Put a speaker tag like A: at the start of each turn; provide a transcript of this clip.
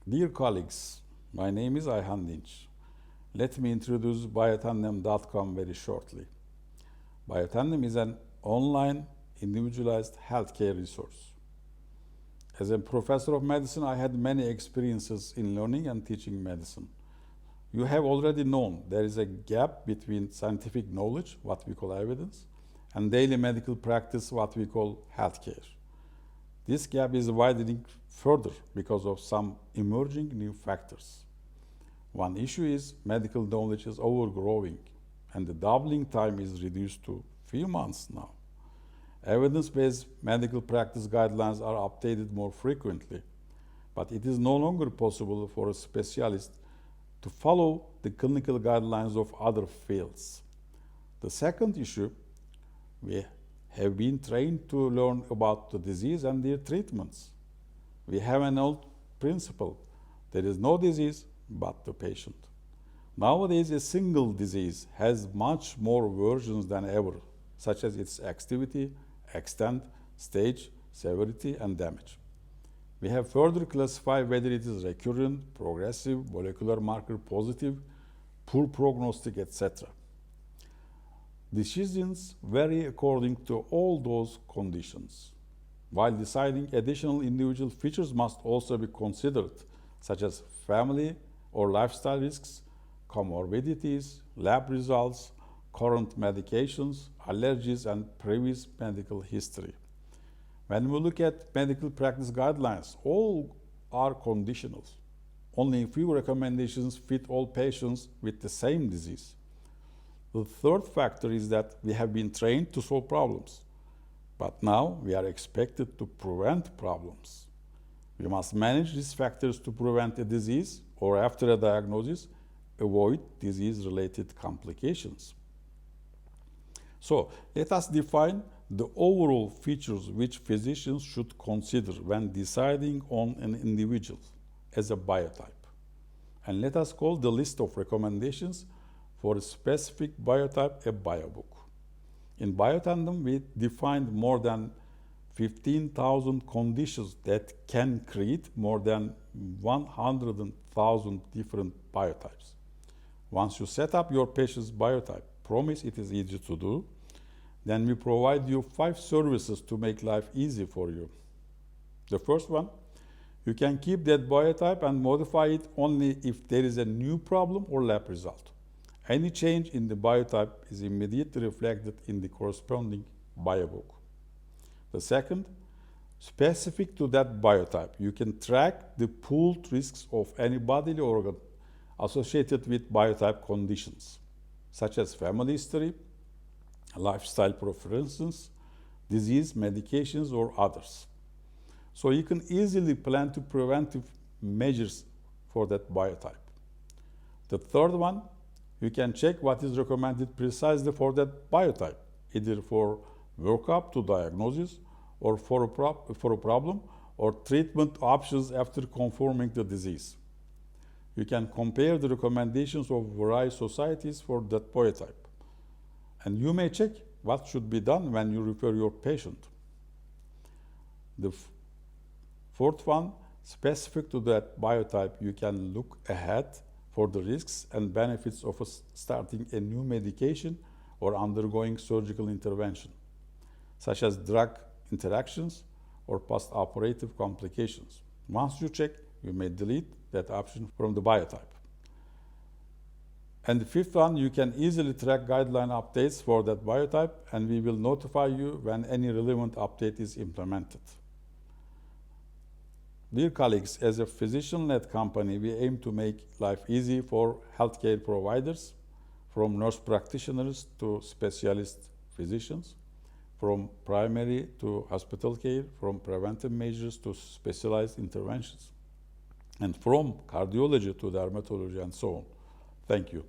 A: Dear colleagues, my name is Ayhan Dinç. Let me introduce Biotandem.com very shortly. Biotandem is an online individualized healthcare resource. As a professor of medicine, I had many experiences in learning and teaching medicine. You have already known there is a gap between scientific knowledge, what we call evidence, and daily medical practice, what we call healthcare. This gap is widening further because of some emerging new factors. One issue is medical knowledge is overgrowing and the doubling time is reduced to few months now. Evidence-based medical practice guidelines are updated more frequently, but it is no longer possible for a specialist to follow the clinical guidelines of other fields. The second issue, we have been trained to learn about the disease and their treatments. We have an old principle, there is no disease but the patient. Nowadays, a single disease has much more versions than ever, such as its activity, extent, stage, severity, and damage. We have further classified whether it is recurrent, progressive, molecular marker positive, poor prognostic, etc. Decisions vary according to all those conditions. While deciding, additional individual features must also be considered, such as family or lifestyle risks, comorbidities, lab results, current medications, allergies, and previous medical history. When we look at medical practice guidelines, all are conditional. Only a few recommendations fit all patients with the same disease. The third factor is that we have been trained to solve problems, but now we are expected to prevent problems. We must manage these factors to prevent a disease or, after a diagnosis, avoid disease-related complications. So, let us define the overall features which physicians should consider when deciding on an individual as a biotype. And let us call the list of recommendations for a specific biotype a biobook. In Biotandem, we defined more than 15,000 conditions that can create more than 100,000 different biotypes. Once you set up your patient's biotype, promise it is easy to do, then we provide you 5 services to make life easy for you. The first one, you can keep that biotype and modify it only if there is a new problem or lab result. Any change in the biotype is immediately reflected in the corresponding biobook. The second, specific to that biotype, you can track the pooled risks of any bodily organ associated with biotype conditions, such as family history, lifestyle preferences, disease, medications, or others. So you can easily plan to preventive measures for that biotype. The third one, you can check what is recommended precisely for that biotype, either for workup to diagnosis or for a problem or treatment options after confirming the disease. You can compare the recommendations of various societies for that biotype. And you may check what should be done when you refer your patient. The fourth one, specific to that biotype, you can look ahead for the risks and benefits of starting a new medication or undergoing surgical intervention, such as drug interactions or post-operative complications. Once you check, you may delete that option from the biotype. And the fifth one, you can easily track guideline updates for that biotype, and we will notify you when any relevant update is implemented. Dear colleagues, as a physician-led company, we aim to make life easy for healthcare providers, from nurse practitioners to specialist physicians, from primary to hospital care, from preventive measures to specialized interventions, and from cardiology to dermatology and so on. Thank you.